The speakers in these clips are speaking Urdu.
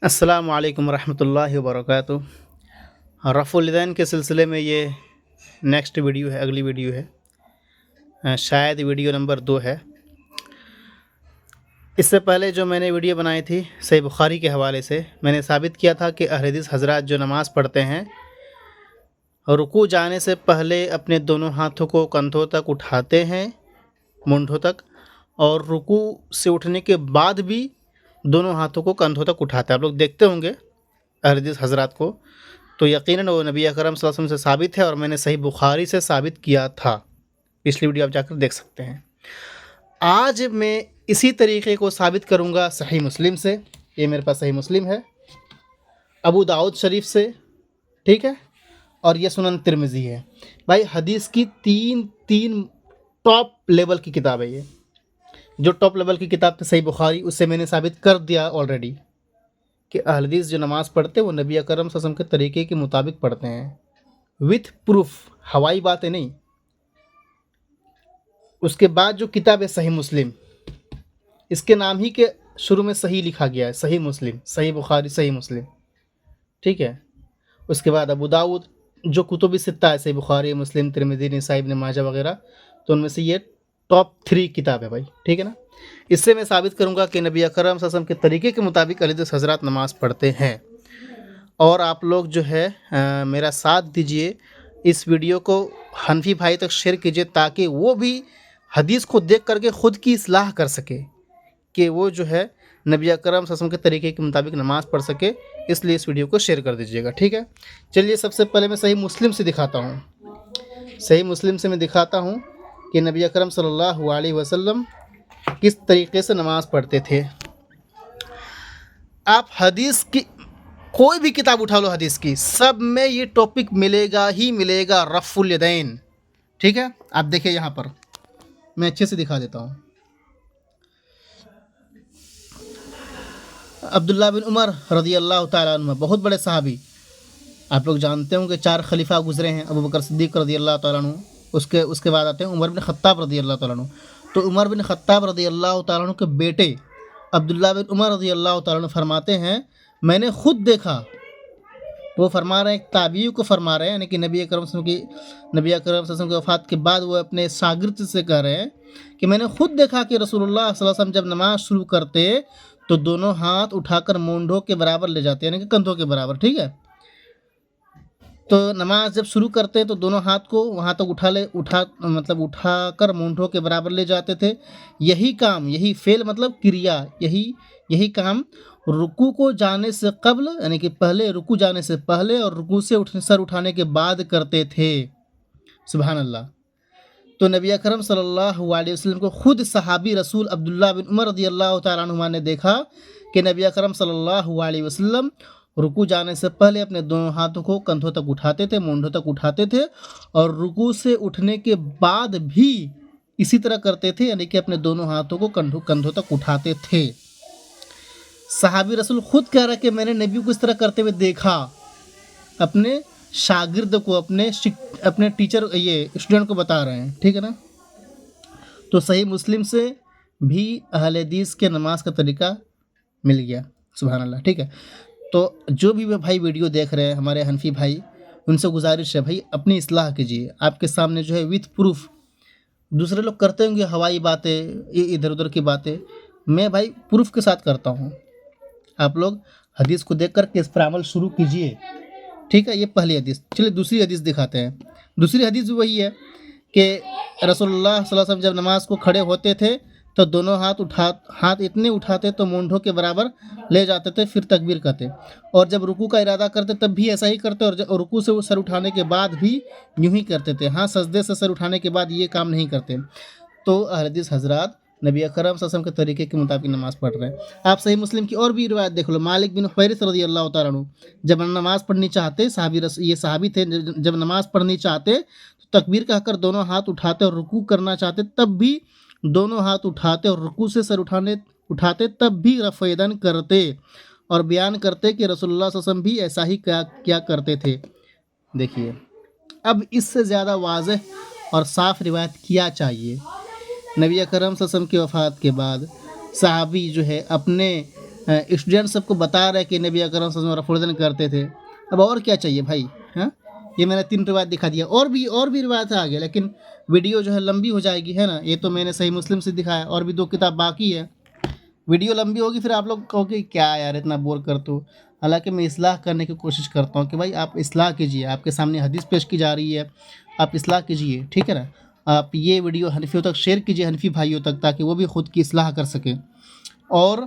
السلام علیکم ورحمۃ اللہ وبرکاتہ۔ رفع الیدین کے سلسلے میں یہ نیکسٹ ویڈیو ہے، اگلی ویڈیو ہے، شاید ویڈیو نمبر 2 ہے۔ اس سے پہلے جو میں نے ویڈیو بنائی تھی صحیح بخاری کے حوالے سے، میں نے ثابت کیا تھا کہ اہل حدیث حضرات جو نماز پڑھتے ہیں رکوع جانے سے پہلے اپنے دونوں ہاتھوں کو کندھوں تک اٹھاتے ہیں، مونڈھوں تک، اور رکوع سے اٹھنے کے بعد بھی دونوں ہاتھوں کو کندھوں تک اٹھاتے ہیں۔ آپ لوگ دیکھتے ہوں گے اہل حدیث حضرات کو، تو یقیناً وہ نبی اکرم صلی اللہ علیہ وسلم سے ثابت ہے، اور میں نے صحیح بخاری سے ثابت کیا تھا۔ پچھلی ویڈیو آپ جا کر دیکھ سکتے ہیں۔ آج میں اسی طریقے کو ثابت کروں گا صحیح مسلم سے۔ یہ میرے پاس صحیح مسلم ہے، ابو داؤد شریف سے، ٹھیک ہے، اور یہ سنن ترمذی ہے۔ بھائی حدیث کی تین ٹاپ لیول کی کتاب ہے۔ یہ جو ٹاپ لیول کی کتاب تھی صحیح بخاری، اس سے میں نے ثابت کر دیا آلریڈی کہ اہل حدیث جو نماز پڑھتے ہیں وہ نبی اکرم صلی اللہ علیہ وسلم کے طریقے کے مطابق پڑھتے ہیں، وتھ پروف، ہوائی باتیں نہیں۔ اس کے بعد جو کتاب ہے صحیح مسلم، اس کے نام ہی کے شروع میں صحیح لکھا گیا ہے، صحیح مسلم، صحیح بخاری، صحیح مسلم، ٹھیک ہے۔ اس کے بعد ابو داؤد، جو کتب ستہ ہے، صحیح بخاری، مسلم، ترمذی، نسائی، ابن ماجہ وغیرہ، تو ان میں سے یہ ٹاپ 3 کتاب ہے بھائی، ٹھیک ہے نا۔ اس سے میں ثابت کروں گا کہ نبی اکرم صلی اللہ علیہ وسلم کے طریقے کے مطابق اہل حدیث حضرات نماز پڑھتے ہیں۔ اور آپ لوگ جو ہے میرا ساتھ دیجئے، اس ویڈیو کو حنفی بھائی تک شیئر کیجئے، تاکہ وہ بھی حدیث کو دیکھ کر کے خود کی اصلاح کر سکے کہ وہ جو ہے نبی اکرم صلی اللہ علیہ وسلم کے طریقے کے مطابق نماز پڑھ سکے۔ اس لیے اس ویڈیو کو شیئر کر دیجئے گا، ٹھیک ہے۔ چلیے سب سے پہلے میں صحیح مسلم سے دکھاتا ہوں۔ صحیح مسلم سے میں دکھاتا ہوں کہ نبی اکرم صلی اللہ علیہ وسلم کس طریقے سے نماز پڑھتے تھے۔ آپ حدیث کی کوئی بھی کتاب اٹھا لو حدیث کی، سب میں یہ ٹاپک ملے گا ہی ملے گا، رفع الیدین، ٹھیک ہے۔ آپ دیکھیں یہاں پر میں اچھے سے دکھا دیتا ہوں۔ عبداللہ بن عمر رضی اللہ تعالیٰ عنہ، بہت بڑے صحابی، آپ لوگ جانتے ہوں کہ 4 خلیفہ گزرے ہیں، ابو بکر صدیق رضی اللہ تعالیٰ عنہ، اس کے بعد آتے ہیں عمر بن خطاب رضی اللہ تعالیٰ عنہ۔ تو عمر بن خطاب رضی اللہ تعالیٰ عنہ کے بیٹے عبداللہ بن عمر رضی اللہ تعالیٰ عنہ فرماتے ہیں، میں نے خود دیکھا، وہ فرما رہے ہیں، ایک تابعی کو فرما رہے ہیں، یعنی کہ نبی اکرم صلی اللہ علیہ وسلم کی وفات کے بعد وہ اپنے شاگرد سے کہہ رہے ہیں کہ میں نے خود دیکھا کہ رسول اللہ صلی اللہ علیہ وسلم جب نماز شروع کرتے تو دونوں ہاتھ اٹھا کر مونڈھوں کے برابر لے جاتے، یعنی کہ کندھوں کے برابر، ٹھیک ہے۔ تو نماز جب شروع کرتے تو دونوں ہاتھ کو وہاں تک اٹھا کر مونڈھوں کے برابر لے جاتے تھے۔ یہی کام، یہی فعل مطلب کریا، یہی کام رکوع کو جانے سے قبل، یعنی کہ پہلے رکوع جانے سے پہلے اور رکوع سے سر اٹھانے کے بعد کرتے تھے۔ سبحان اللہ۔ تو نبی اکرم صلی اللہ علیہ وسلم کو خود صحابی رسول عبداللہ بن عمر رضی اللہ تعالیٰ عنہ نے دیکھا کہ نبی اکرم صلی اللہ علیہ وسلم رکوع جانے سے پہلے اپنے دونوں ہاتھوں کو کندھوں تک اٹھاتے تھے، مونڈھوں تک اٹھاتے تھے، اور رکوع سے اٹھنے کے بعد بھی اسی طرح کرتے تھے، یعنی کہ اپنے دونوں ہاتھوں کو کندھوں تک اٹھاتے تھے۔ صحابی رسول خود کہہ رہا کہ میں نے نبی کو اس طرح کرتے ہوئے دیکھا، اپنے شاگرد کو، اپنے ٹیچر، یہ اسٹوڈنٹ کو بتا رہے ہیں، ٹھیک ہے نا۔ تو صحیح مسلم سے بھی اہل حدیث کے نماز کا طریقہ مل گیا، سبحان اللہ، ٹھیک ہے۔ تو جو بھی بھائی ویڈیو دیکھ رہے ہیں ہمارے حنفی بھائی، ان سے گزارش ہے بھائی اپنی اصلاح کیجیے۔ آپ کے سامنے جو ہے وتھ پروف، دوسرے لوگ کرتے ہوں گے ہوائی باتیں، ادھر ادھر کی باتیں، میں بھائی پروف کے ساتھ کرتا ہوں۔ آپ لوگ حدیث کو دیکھ کر کے اس پر عمل شروع کیجیے، ٹھیک ہے۔ یہ پہلی حدیث۔ چلیے دوسری حدیث دکھاتے ہیں۔ دوسری حدیث وہی ہے کہ رسول اللہ صلی اللہ علیہ وسلم جب نماز کو کھڑے ہوتے تھے تو دونوں ہاتھ اتنے اٹھاتے تو مونڈھوں کے برابر لے جاتے تھے، پھر تکبیر کرتے، اور جب رکوع کا ارادہ کرتے تب بھی ایسا ہی کرتے، اور رکوع سے سر اٹھانے کے بعد بھی یوں ہی کرتے تھے۔ ہاں، سجدے سے سر اٹھانے کے بعد یہ کام نہیں کرتے۔ تو اہل حدیث حضرات نبی اکرم صلی اللہ علیہ وسلم کے طریقے کے مطابق نماز پڑھ رہے ہیں۔ آپ صحیح مسلم کی اور بھی روایت دیکھ لو، مالک بن حویرث رضی اللہ تعالیٰ عنہ جب نماز پڑھنی چاہتے، یہ صحابی تھے، جب نماز پڑھنی چاہتے تو تکبیر کہہ کر دونوں ہاتھ اٹھاتے، اور رکوع کرنا چاہتے تب بھی دونوں ہاتھ اٹھاتے، اور رکوع سے سر اٹھاتے تب بھی رفع یدین کرتے، اور بیان کرتے کہ رسول اللہ صلی اللہ علیہ وسلم بھی ایسا ہی کیا کرتے تھے۔ دیکھیے اب اس سے زیادہ واضح اور صاف روایت کیا چاہیے؟ نبی اکرم صلی اللہ علیہ وسلم کی وفات کے بعد صحابی جو ہے اپنے اسٹوڈنٹ سب کو بتا رہے کہ نبی اکرم صلی اللہ علیہ وسلم رفع الیدین کرتے تھے، اب اور کیا چاہیے بھائی؟ ہاں، یہ میں نے 3 روایت دکھا دیا، اور بھی روایت ہے آگے، لیکن ویڈیو جو ہے لمبی ہو جائے گی، ہے نا؟ یہ تو میں نے صحیح مسلم سے دکھایا، اور بھی 2 کتاب باقی ہے، ویڈیو لمبی ہوگی، پھر آپ لوگ کہو کہ کیا یار اتنا بور کرتے ہو۔ حالانکہ میں اصلاح کرنے کی کوشش کرتا ہوں کہ بھائی آپ اصلاح کیجیے، آپ کے سامنے حدیث پیش کی جا رہی ہے، آپ اصلاح کیجیے، ٹھیک ہے نا؟ آپ یہ ویڈیو حنفیوں تک شیئر کیجیے، حنفی بھائیوں تک، تاکہ وہ بھی خود کی اصلاح کر سکیں۔ اور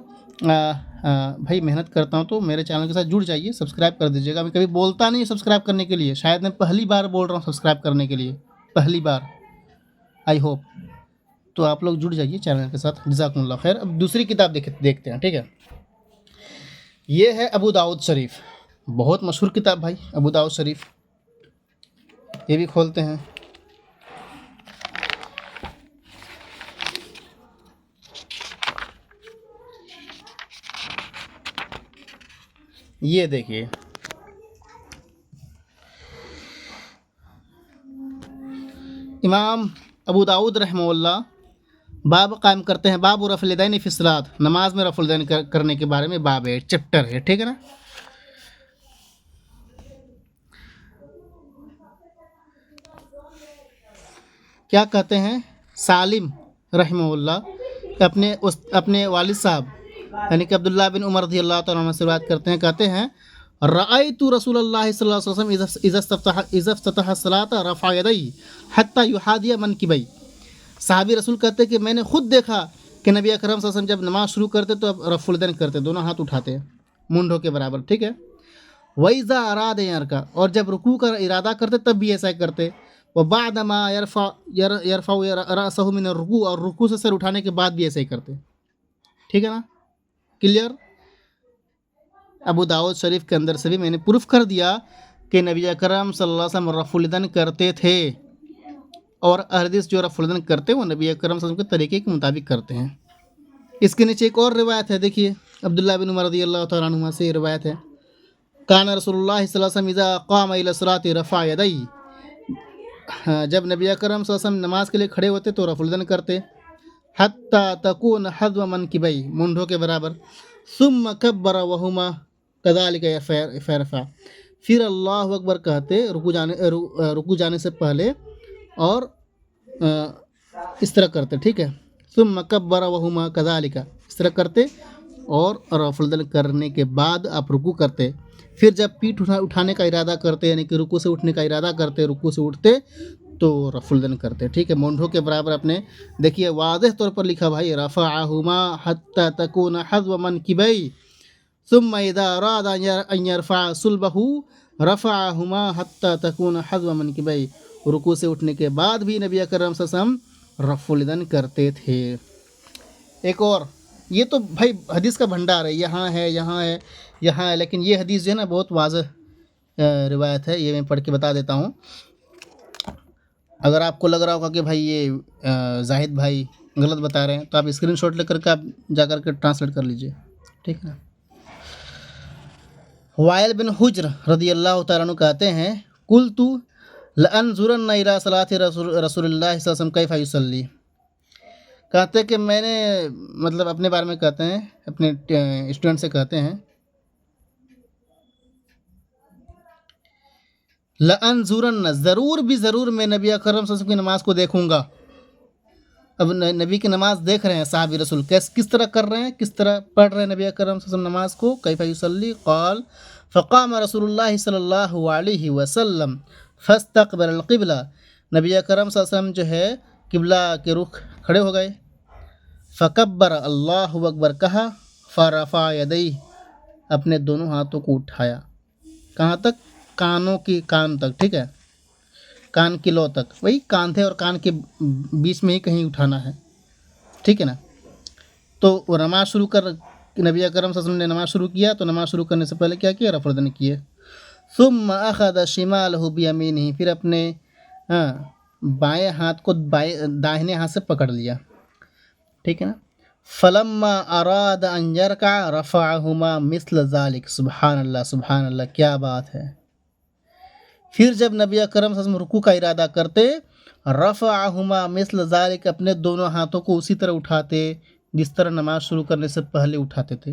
بھائی محنت کرتا ہوں تو میرے چینل کے ساتھ جڑ جائیے، سبسکرائب کر دیجیے گا۔ میں کبھی بولتا نہیں سبسکرائب کرنے کے لیے، شاید میں پہلی بار بول رہا ہوں سبسکرائب کرنے کے لیے، پہلی بار، آئی ہوپ تو آپ لوگ جڑ جائیے چینل کے ساتھ۔ جزاکم اللہ خیر۔ اب دوسری کتاب دیکھتے ہیں، ٹھیک ہے؟ یہ ہے ابو داؤد شریف، بہت مشہور کتاب بھائی ابو داؤد شریف، یہ بھی کھولتے ہیں۔ یہ دیکھیے، امام ابو داؤد رحمہ اللہ باب قائم کرتے ہیں، باب رفع الیدین فی الصلاۃ، نماز میں رفع الیدین کرنے کے بارے میں باب ہے، چیپٹر ہے، ٹھیک ہے نا؟ کیا کہتے ہیں سالم رحمہ اللہ اپنے والد صاحب یعنی کہ عبداللہ بن عمر رضی اللہ تعالیٰ عنہ سے روایت کرتے ہیں، کہتے ہیں رأیت رسول اللہ صلی اللہ علیہ وسلم اذا افتتح الصلاۃ رفع یدیہ حتی یحاذی منکبیہ، صحابی رسول کہتے ہیں کہ میں نے خود دیکھا کہ نبی اکرم صلی اللہ علیہ وسلم جب نماز شروع کرتے تو اب رفع الیدین کرتے، دونوں ہاتھ اٹھاتے مونڈھوں کے برابر، ٹھیک ہے؟ وَإِذَا أَرَادَ يَرْكَعَ، اور جب رکوع کا ارادہ کرتے تب بھی ایسا ہی کرتے، وَبَعْدَمَا يَرْفَعُ رَأْسَهُ مِنَ الرُّكُوعِ، اور رکوع سے سر اٹھانے کے بعد بھی ایسا ہی کرتے، ٹھیک ہے نا؟ کلیئر؟ ابو داؤد شریف کے اندر سے بھی میں نے پروف کر دیا کہ نبی اکرم صلی اللہ علیہ وسلم رفع الیدین کرتے تھے، اور احادیث جو رفع الیدین کرتے ہیں وہ نبی اکرم صلی اللہ علیہ وسلم کے طریقے کے مطابق کرتے ہیں۔ اس کے نیچے ایک اور روایت ہے، دیکھیے عبداللہ بن عمر رضی اللہ تعالیٰ عنہ سے یہ روایت ہے، کان رسول اللہ صلی اللہ علیہ وسلم اذا قام الی الصلاۃ رفع یدیہ، جب نبی اکرم صلی اللہ علیہ وسلم نماز کے لیے کھڑے ہوتے تو رفع الیدین کرتے، حتی تکون حذو منکبیہ، مونڈھوں کے برابر، ثم کبر وہما کذالک یرفع، پھر اللہ اکبر کہتے رکوع جانے سے پہلے، اور اس طرح کرتے، ٹھیک ہے؟ ثم کبر وہما کذالک، اس طرح کرتے، اور رفع الیدین کرنے کے بعد آپ رکوع کرتے، پھر جب پیٹھ اٹھانے کا ارادہ کرتے یعنی کہ رکوع سے اٹھنے کا ارادہ کرتے، رکوع سے اٹھتے تو رفع الیدین کرتے، ٹھیک ہے؟ مونڈھوں کے برابر اپنے دیکھیے واضح طور پر لکھا بھائی، رفعہما حتی تکون حذو منکبیہ ثم اذا اراد ان يرفع صلبہ رفعہما حتی تکون حذو منکبیہ، رکوع سے اٹھنے کے بعد بھی نبی اکرم صلی اللہ علیہ وسلم رفع الیدین کرتے تھے۔ ایک اور، یہ تو بھائی حدیث کا بھنڈار ہے، یہاں ہے یہاں ہے یہاں ہے، لیکن یہ حدیث جو ہے نا بہت واضح روایت ہے، یہ میں پڑھ کے بتا دیتا ہوں۔ اگر آپ کو لگ رہا ہوگا کہ بھائی یہ زاہد بھائی غلط بتا رہے ہیں تو آپ اسکرین شاٹ لے کر کے آپ جا کر کے ٹرانسلیٹ کر لیجئے، ٹھیک ہے نا؟ وائل بن حجر رضی اللہ تعالیٰ عنہ کہتے ہیں قلت لانظرن الی صلاۃ رسول اللہ صلی اللہ علیہ وسلم کیف یصلی، کہتے ہیں کہ میں نے مطلب اپنے بارے میں کہتے ہیں، اپنے اسٹوڈنٹ سے کہتے ہیں لانظرن، ضرور بھی ضرور میں نبی اکرم صلی اللہ علیہ وسلم کی نماز کو دیکھوں گا۔ اب نبی کی نماز دیکھ رہے ہیں صحابی رسول، کس طرح کر رہے ہیں، کس طرح پڑھ رہے ہیں نبی اکرم صلی اللہ علیہ وسلم نماز کو، کیف یصلی، قال فقام رسول اللہ صلی اللہ علیہ وسلم فاستقبل القبلہ، نبی اکرم صلی اللہ علیہ وسلم جو ہے قبلہ کے رخ کھڑے ہو گئے، فکبر، اللہ اکبر کہا، فرفع یدیہ، اپنے دونوں ہاتھوں کو اٹھایا، کہاں تک؟ کان تک، ٹھیک ہے؟ کان کی لو تک، وہی کاندھے اور کان کے بیچ میں ہی کہیں اٹھانا ہے، ٹھیک ہے نا؟ تو وہ نماز شروع کر، نبی اکرم صلی اللہ علیہ وسلم نے نماز شروع کیا تو نماز شروع کرنے سے پہلے کیا کیا؟ رفع الیدین کیے، ثم اخذ شمالہ بیمینہ، پھر اپنے بائیں ہاتھ کو داہنے ہاتھ سے پکڑ لیا، ٹھیک ہے نا؟ فلما اراد ان یرکع رفعہما مثل ذلک، سبحان اللہ سبحان اللہ، کیا بات ہے! پھر جب نبی اکرم صلی اللہ علیہ وسلم رکوع کا ارادہ کرتے، رفعہما مثل ذلک، اپنے دونوں ہاتھوں کو اسی طرح اٹھاتے جس طرح نماز شروع کرنے سے پہلے اٹھاتے تھے،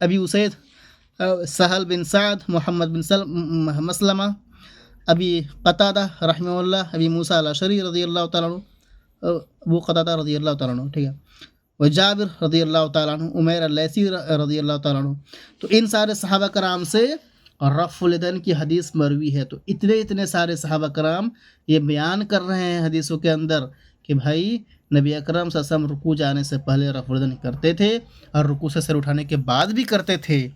ابی اسید سہل بن سعد محمد بن مسلمہ ابی قتادہ رحمہ اللہ ابی موسیٰ الاشعری رضی اللہ تعالیٰ عنہ ابو قتادہ رضی اللہ تعالیٰ عنہ، ٹھیک ہے، و جابر رضی اللہ تعالیٰ عنہ، عمیر اللیثی رضی اللہ تعالیٰ عنہ. تو ان سارے صحابہ کرام سے رفع الیدین کی حدیث مروی ہے. تو اتنے سارے صحابہ کرام یہ بیان کر رہے ہیں حدیثوں کے اندر کہ بھائی نبی اکرم صلی اللہ علیہ وسلم رکوع جانے سے پہلے رفع الیدین کرتے تھے اور رکوع سے سر اٹھانے کے بعد بھی کرتے تھے.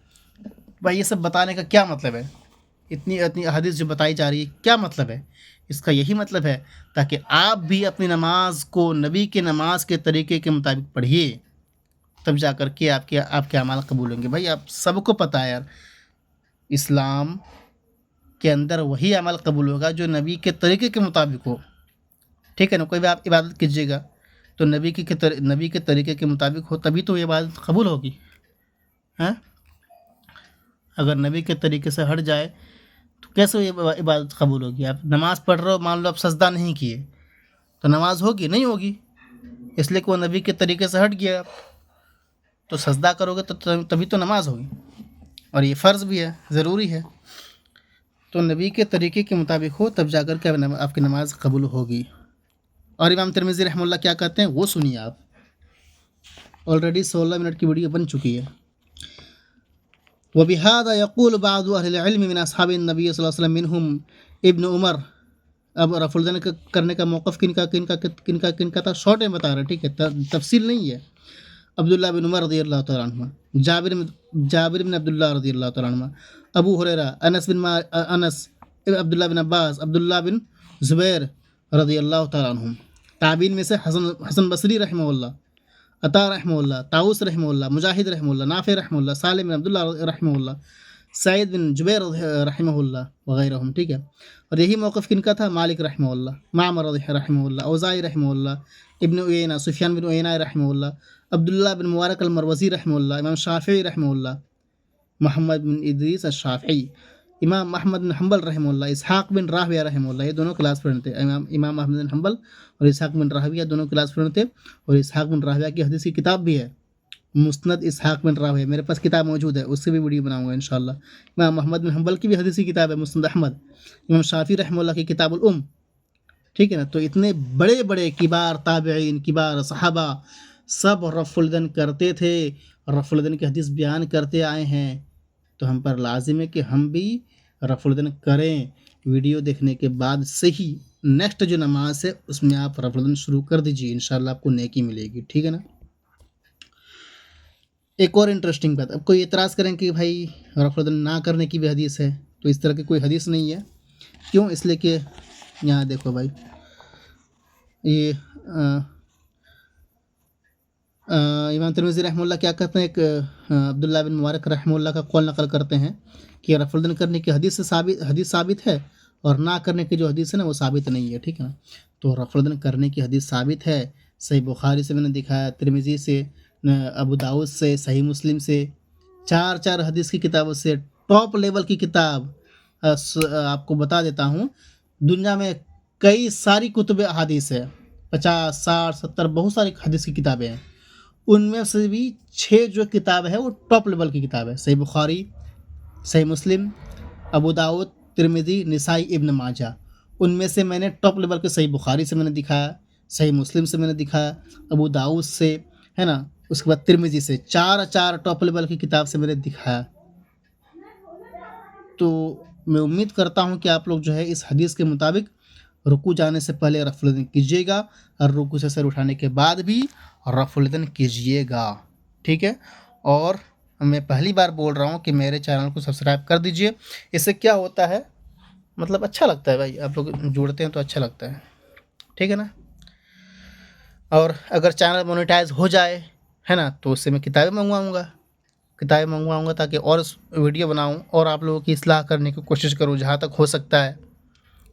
بھائی یہ سب بتانے کا کیا مطلب ہے؟ اتنی احادیث جو بتائی جا رہی ہے کیا مطلب ہے؟ اس کا یہی مطلب ہے تاکہ آپ بھی اپنی نماز کو نبی کے نماز کے طریقے کے مطابق پڑھیے، تب جا کر کے آپ کے اعمال قبول ہوں گے. بھائی آپ سب کو پتہ ہے یار، اسلام کے اندر وہی عمل قبول ہوگا جو نبی کے طریقے کے مطابق ہو. ٹھیک ہے نا، کوئی بھی آپ عبادت کیجیے گا تو نبی کے طریقے کے مطابق ہو تبھی تو یہ عبادت قبول ہوگی. ہاں، اگر نبی کے طریقے سے ہٹ جائے تو کیسے یہ عبادت قبول ہوگی؟ آپ نماز پڑھ رہے ہو، مان لو آپ سجدہ نہیں کیے تو نماز ہوگی نہیں ہوگی، اس لیے کہ وہ نبی کے طریقے سے ہٹ گیا. تو سجدہ کرو گے تو تبھی تو نماز ہوگی، اور یہ فرض بھی ہے، ضروری ہے. تو نبی کے طریقے کے مطابق ہو تب جا کر کے آپ کی نماز قبول ہوگی. اور امام ترمذی رحمہ اللہ کیا کہتے ہیں وہ سنیے آپ. آلریڈی 16 منٹ کی ویڈیو بن چکی ہے. وَبِهَذَا يَقُولُ بَعْضُ أَهْلِ الْعِلْمِ مِنْ أَصْحَابِ النَّبِيِّ صلی اللہ علیہ وسلم منهم ابن عمر. اب رفع الیدین کرنے کا موقف کن کا تھا، شارٹ میں بتا رہے، ٹھیک ہے، تفصیل نہیں ہے. عبداللہ بن عمر رضی اللہ تعالیٰ عنہ، جابر بن عبداللہ رضی اللہ تعالیٰ عنہ، ابو ہریرہ، انس، عبداللہ بن عباس، عبداللہ بن زبیر رضی اللہ تعالیٰ عنہ. تابعین میں سے حسن بصری رحمہ اللہ، عطا رحمہ اللہ، طاؤس رحمہ اللہ، مجاہد رحمہ اللہ، نافع رحمہ اللہ، سالم بن عبداللہ رحمہ اللہ، سعید بن جبیر رحمہ اللہ وغیرہ. ٹھیک ہے، اور یہی موقف کن کا تھا؟ مالک رحمہ اللہ، معمر رحمہ اللہ، اوزاعی رحمہ اللہ، ابن عیینہ، سفیان بن عیینہ رحمہ اللہ، عبداللہ بن مبارک المروزی رحمہ اللہ، امام شافعی رحمہ اللہ، محمد بن ادریس الشافعی، امام احمد بن حنبل رحمہ اللہ، اسحاق بن راہویہ رحمہ اللہ. یہ دونوں کلاس فرینڈ تھے، امام احمد بن حنبل اور اسحاق بن راہویہ دونوں کلاس فرینڈ تھے. اور اسحاق بن راہویہ کی حدیث کی کتاب بھی ہے، مسند اسحاق بن راہویہ، میرے پاس کتاب موجود ہے، اس سے بھی ویڈیو بناؤں گا انشاءاللہ. امام محمد بن حنبل کی بھی حدیث کی کتاب ہے مسند احمد. امام شافعی رحمہ اللہ کی کتاب الام. ٹھیک ہے نا. تو اتنے بڑے بڑے کبار تابعین، کبار صحابہ سب رفع الیدین کرتے تھے، رفع الیدین کی حدیث بیان کرتے آئے ہیں. تو ہم پر لازم ہے کہ ہم بھی رفع الیدین کریں. ویڈیو دیکھنے کے بعد سے ہی نیکسٹ جو نماز ہے اس میں آپ رفع الیدین شروع کر دیجیے، انشاءاللہ آپ کو نیکی ملے گی. ٹھیک ہے نا. ایک اور انٹرسٹنگ بات، اب کوئی اعتراض کریں کہ بھائی رفع الیدین نہ کرنے کی بھی حدیث ہے، تو اس طرح کی کوئی حدیث نہیں ہے. کیوں؟ اس لیے کہ یہاں دیکھو بھائی، یہ امام ترمذی رحمہ اللہ کیا کہتے ہیں، ایک عبداللہ بن مبارک رحمہ اللہ کا قول نقل کرتے ہیں کہ رفع الیدین کرنے کی حدیث ثابت ہے، اور نہ کرنے کی جو حدیث ہے نا وہ ثابت نہیں ہے. ٹھیک ہے نا. تو رفع الیدین کرنے کی حدیث ثابت ہے، صحیح بخاری سے میں نے دکھایا، ترمذی سے، ابو داؤد سے، صحیح مسلم سے، چار حدیث کی کتابوں سے. ٹاپ لیول کی کتاب آپ کو بتا دیتا ہوں، دنیا میں کئی ساری کتب احادیث ہے، 50 60 70 بہت ساری حدیث کی کتابیں ہیں. ان میں سے بھی 6 جو کتاب ہے وہ ٹاپ لیول کی کتاب ہے، صحیح بخاری، صحیح مسلم، ابو داؤد، ترمذی، نسائی، ابن ماجہ. ان میں سے میں نے ٹاپ لیول کے صحیح بخاری سے میں نے دکھایا، صحیح مسلم سے میں نے دکھایا، ابو داؤد سے، ہے نا، اس کے بعد ترمذی سے، چار ٹاپ لیول کی کتاب سے میں نے دکھایا. تو میں امید کرتا ہوں کہ آپ لوگ جو ہے اس حدیث کے مطابق رکوع جانے سے پہلے رفع الیدین کیجیے گا، اور رکوع سے سر اٹھانے کے بعد بھی رفع الیدین کیجیے گا. ٹھیک ہے. اور میں پہلی بار بول رہا ہوں کہ میرے چینل کو سبسکرائب کر دیجئے. اس سے کیا ہوتا ہے، مطلب اچھا لگتا ہے بھائی، آپ لوگ جڑتے ہیں تو اچھا لگتا ہے. ٹھیک ہے نا. اور اگر چینل مونیٹائز ہو جائے، ہے نا، تو اس سے میں کتابیں منگواؤں گا تاکہ اور ویڈیو بناؤں اور آپ لوگوں کی اصلاح کرنے کی کوشش کروں جہاں تک ہو سکتا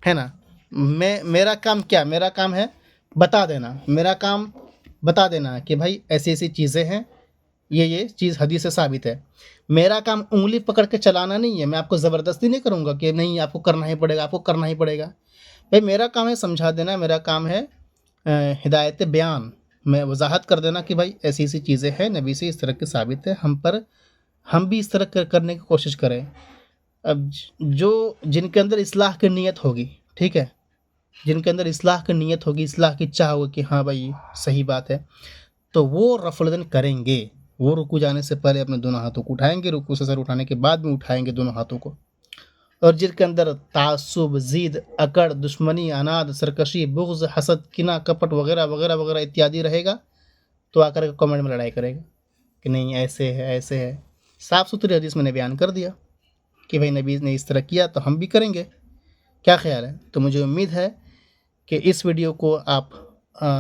ہے نا. میرا کام کیا، میرا کام ہے بتا دینا کہ بھائی ایسی چیزیں ہیں، یہ چیز حدیث سے ثابت ہے. میرا کام انگلی پکڑ کے چلانا نہیں ہے، میں آپ کو زبردستی نہیں کروں گا کہ نہیں آپ کو کرنا ہی پڑے گا. بھائی میرا کام ہے سمجھا دینا، میرا کام ہے ہدایت بیان، میں وضاحت کر دینا کہ بھائی ایسی چیزیں ہیں، نبی سے اس طرح کے ثابت ہے، ہم پر ہم بھی اس طرح کرنے کی کوشش کریں. اب جن کے اندر اصلاح کی نیت ہوگی، ٹھیک ہے، جن کے اندر اصلاح کی نیت ہوگی، اصلاح کی چاہ ہوگی کہ ہاں بھائی صحیح بات ہے، تو وہ رفع الیدین کریں گے. وہ رکوع جانے سے پہلے اپنے دونوں ہاتھوں کو اٹھائیں گے، رکوع سے سر اٹھانے کے بعد بھی اٹھائیں گے دونوں ہاتھوں کو. اور جن کے اندر تعصب، ضد، اکڑ، دشمنی، عناد، سرکشی، بغض، حسد، کینہ، کپٹ وغیرہ وغیرہ وغیرہ اتیادی رہے گا، تو آ کر کے کامنٹ میں لڑائی کرے گا کہ نہیں ایسے ہے ایسے ہے. صاف ستھری حدیث میں نے بیان کر دیا کہ بھائی نبی نے اس طرح کیا تو ہم بھی کریں گے. کیا خیال ہے؟ تو مجھے امید ہے کہ اس ویڈیو کو آپ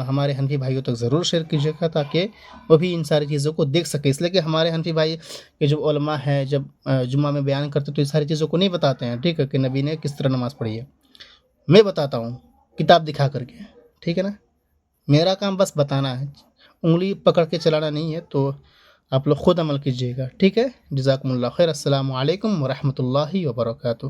ہمارے حنفی بھائیوں تک ضرور شیئر کیجیے گا تاکہ وہ بھی ان ساری چیزوں کو دیکھ سکے. اس لیے کہ ہمارے حنفی بھائی کے جو علماء ہیں جب جمعہ میں بیان کرتے تو یہ ساری چیزوں کو نہیں بتاتے ہیں، ٹھیک ہے، کہ نبی نے کس طرح نماز پڑھی ہے. میں بتاتا ہوں کتاب دکھا کر کے، ٹھیک ہے نا. میرا کام بس بتانا ہے، انگلی پکڑ کے چلانا نہیں ہے. تو آپ لوگ خود عمل کیجیے گا، ٹھیک ہے. جزاکم اللہ خیر. السلام علیکم ورحمۃ اللہ وبرکاتہ.